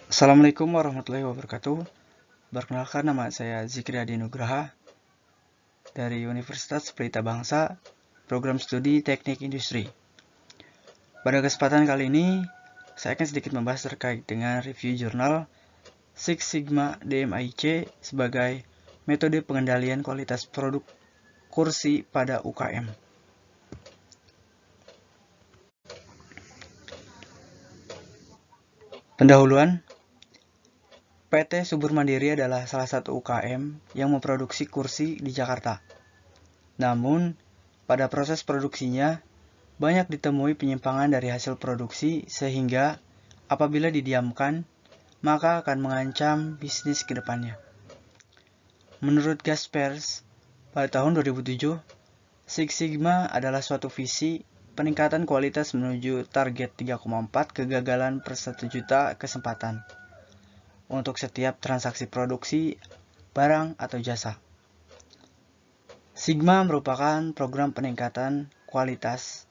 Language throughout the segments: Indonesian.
Assalamualaikum warahmatullahi wabarakatuh. Perkenalkan, nama saya Zikri Adi Nugraha dari Universitas Pelita Bangsa, Program Studi Teknik Industri. Pada kesempatan kali ini, saya akan sedikit membahas terkait dengan review jurnal Six Sigma DMAIC sebagai metode pengendalian kualitas produk kursi pada UKM. Pendahuluan, PT Subur Mandiri adalah salah satu UKM yang memproduksi kursi di Jakarta. Namun, pada proses produksinya, banyak ditemui penyimpangan dari hasil produksi sehingga apabila didiamkan, maka akan mengancam bisnis ke depannya. Menurut Gaspers, pada tahun 2007, Six Sigma adalah suatu visi peningkatan kualitas menuju target 3,4 kegagalan per 1 juta kesempatan untuk setiap transaksi produksi barang atau jasa. Sigma merupakan program peningkatan kualitas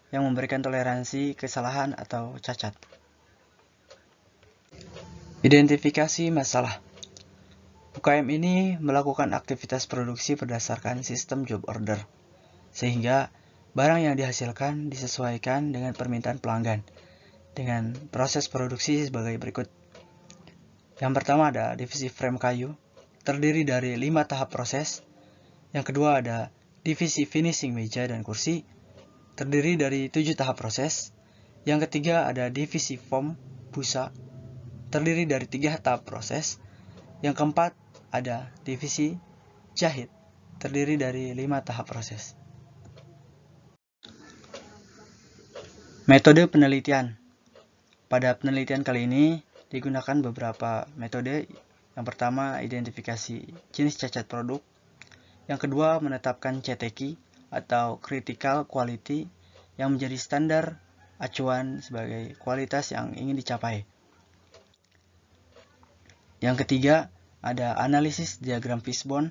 yang memberikan toleransi kesalahan atau cacat. Identifikasi masalah. UKM ini melakukan aktivitas produksi berdasarkan sistem job order, sehingga barang yang dihasilkan disesuaikan dengan permintaan pelanggan dengan proses produksi sebagai berikut. Yang pertama ada divisi frame kayu, terdiri dari 5 tahap proses. Yang kedua ada divisi finishing meja dan kursi, terdiri dari 7 tahap proses. Yang ketiga ada divisi foam, busa, terdiri dari 3 tahap proses. Yang keempat ada divisi jahit, terdiri dari 5 tahap proses. Metode penelitian. Pada penelitian kali ini digunakan beberapa metode. Yang pertama, identifikasi jenis cacat produk. Yang kedua, menetapkan CTQ atau Critical Quality yang menjadi standar acuan sebagai kualitas yang ingin dicapai. Yang ketiga, ada analisis diagram fishbone.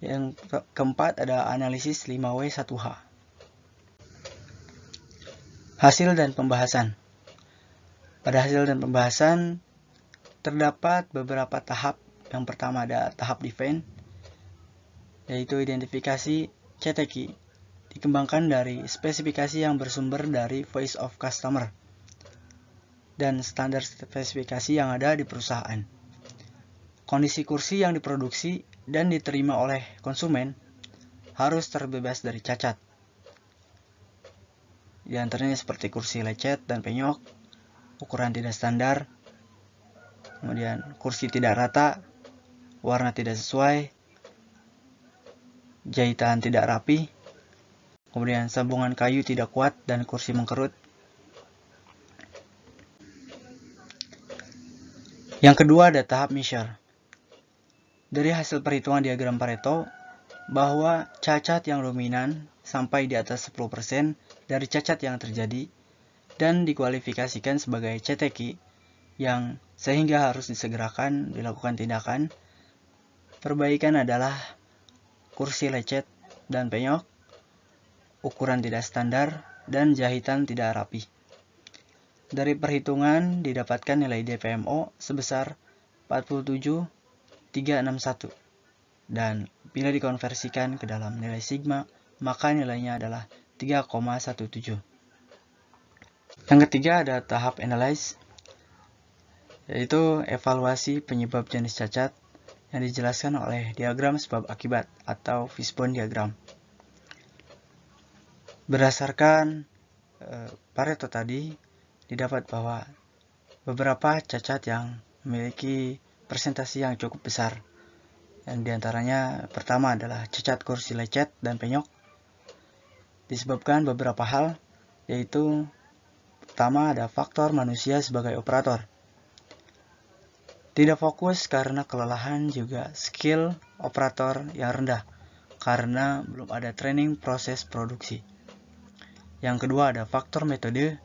Yang keempat, ada analisis 5W1H. Hasil dan pembahasan. Pada hasil dan pembahasan, terdapat beberapa tahap. Yang pertama ada tahap define, yaitu identifikasi CTQ, dikembangkan dari spesifikasi yang bersumber dari voice of customer dan standar spesifikasi yang ada di perusahaan. Kondisi kursi yang diproduksi dan diterima oleh konsumen harus terbebas dari cacat. Di antaranya seperti kursi lecet dan penyok, ukuran tidak standar, kemudian kursi tidak rata, warna tidak sesuai, jahitan tidak rapi, kemudian sambungan kayu tidak kuat dan kursi mengkerut. Yang kedua ada tahap measure. Dari hasil perhitungan diagram Pareto, bahwa cacat yang dominan sampai di atas 10% dari cacat yang terjadi dan dikualifikasikan sebagai CTQ yang sehingga harus disegerakan dilakukan tindakan perbaikan adalah kursi lecet dan penyok, ukuran tidak standar, dan jahitan tidak rapi. Dari perhitungan didapatkan nilai DPMO sebesar 47,361 dan bila dikonversikan ke dalam nilai sigma maka nilainya adalah 3,17. Yang ketiga ada tahap analyze, yaitu evaluasi penyebab jenis cacat yang dijelaskan oleh diagram sebab akibat atau fishbone diagram. Berdasarkan Pareto tadi, didapat bahwa beberapa cacat yang memiliki persentase yang cukup besar. Yang diantaranya pertama adalah cacat kursi lecet dan penyok. Disebabkan beberapa hal, yaitu pertama ada faktor manusia sebagai operator. Tidak fokus karena kelelahan, juga skill operator yang rendah karena belum ada training proses produksi. Yang kedua ada faktor metode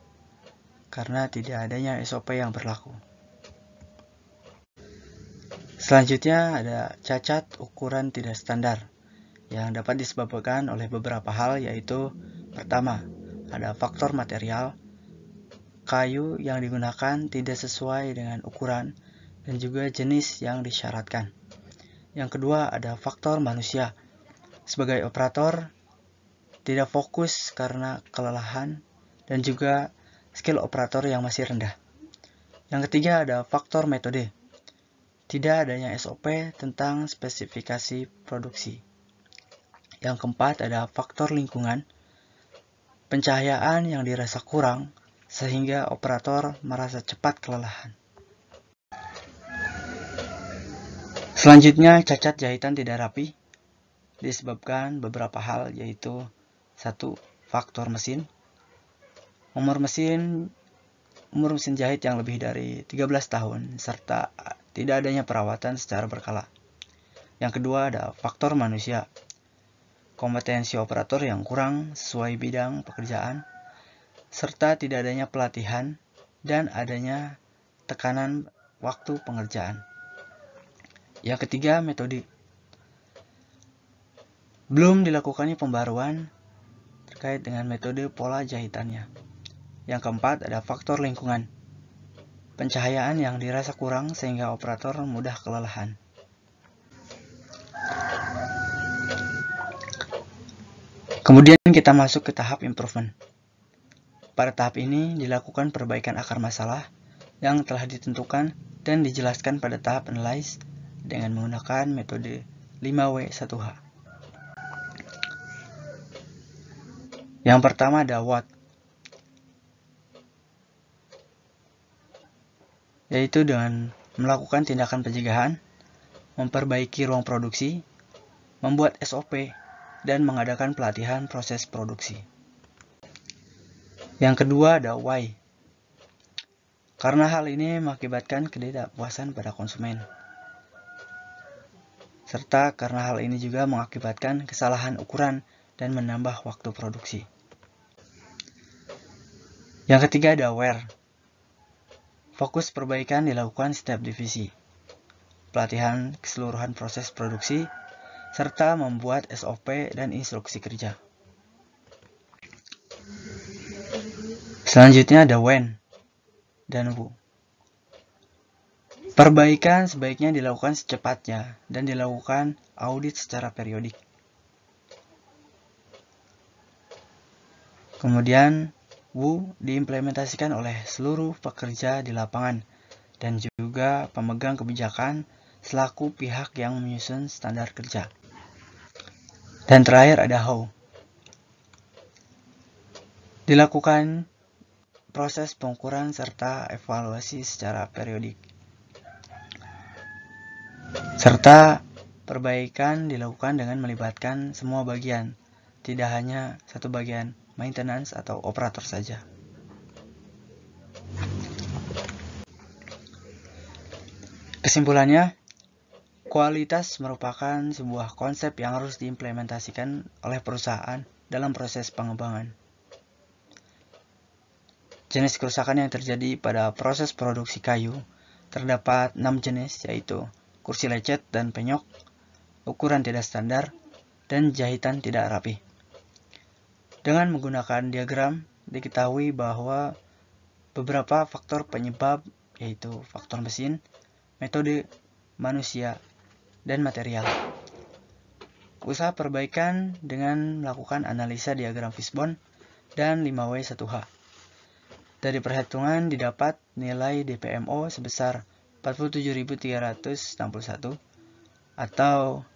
karena tidak adanya SOP yang berlaku. Selanjutnya ada cacat ukuran tidak standar yang dapat disebabkan oleh beberapa hal, yaitu pertama ada faktor material kayu yang digunakan tidak sesuai dengan ukuran dan juga jenis yang disyaratkan. Yang kedua ada faktor manusia. Sebagai operator, tidak fokus karena kelelahan dan juga skill operator yang masih rendah. Yang ketiga ada faktor metode. Tidak adanya SOP tentang spesifikasi produksi. Yang keempat ada faktor lingkungan. Pencahayaan yang dirasa kurang sehingga operator merasa cepat kelelahan. Selanjutnya, cacat jahitan tidak rapi disebabkan beberapa hal, yaitu 1. Faktor mesin. Umur mesin jahit yang lebih dari 13 tahun serta tidak adanya perawatan secara berkala. Yang kedua ada faktor manusia. Kompetensi operator yang kurang sesuai bidang pekerjaan serta tidak adanya pelatihan dan adanya tekanan waktu pengerjaan. Yang ketiga, metode. Belum dilakukannya pembaruan terkait dengan metode pola jahitannya. Yang keempat, ada faktor lingkungan. Pencahayaan yang dirasa kurang sehingga operator mudah kelelahan. Kemudian kita masuk ke tahap improvement. Pada tahap ini dilakukan perbaikan akar masalah yang telah ditentukan dan dijelaskan pada tahap analyze dengan menggunakan metode 5W1H. Yang pertama ada what, yaitu dengan melakukan tindakan pencegahan, memperbaiki ruang produksi, membuat SOP, dan mengadakan pelatihan proses produksi. Yang kedua ada why. Karena hal ini mengakibatkan ketidakpuasan pada konsumen. Serta karena hal ini juga mengakibatkan kesalahan ukuran dan menambah waktu produksi. Yang ketiga ada where. Fokus perbaikan dilakukan setiap divisi. Pelatihan keseluruhan proses produksi serta membuat SOP dan instruksi kerja. Selanjutnya ada when dan who. Perbaikan sebaiknya dilakukan secepatnya dan dilakukan audit secara periodik. Kemudian who diimplementasikan oleh seluruh pekerja di lapangan dan juga pemegang kebijakan selaku pihak yang menyusun standar kerja. Dan terakhir ada how. Dilakukan proses pengukuran serta evaluasi secara periodik. Serta perbaikan dilakukan dengan melibatkan semua bagian, tidak hanya satu bagian, maintenance atau operator saja. Kesimpulannya, kualitas merupakan sebuah konsep yang harus diimplementasikan oleh perusahaan dalam proses pengembangan. Jenis kerusakan yang terjadi pada proses produksi kayu terdapat 6 jenis, yaitu kursi lecet dan penyok, ukuran tidak standar, dan jahitan tidak rapi. Dengan menggunakan diagram, diketahui bahwa beberapa faktor penyebab, yaitu faktor mesin, metode, manusia, dan material. Usaha perbaikan dengan melakukan analisa diagram fishbone dan 5W1H. Dari perhitungan didapat nilai DPMO sebesar 47.361 atau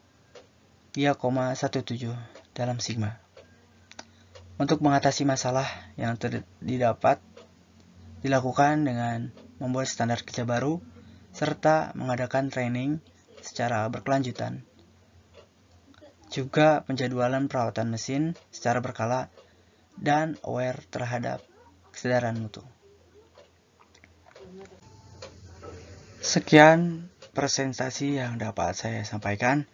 3,17 dalam sigma. Untuk mengatasi masalah yang didapat dilakukan dengan membuat standar kerja baru serta mengadakan training secara berkelanjutan. Juga penjadwalan perawatan mesin secara berkala dan aware terhadap kesadaran mutu. Sekian presentasi yang dapat saya sampaikan.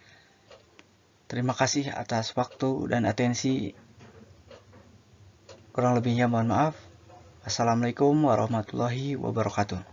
Terima kasih atas waktu dan atensi. Kurang lebihnya mohon maaf. Assalamualaikum warahmatullahi wabarakatuh.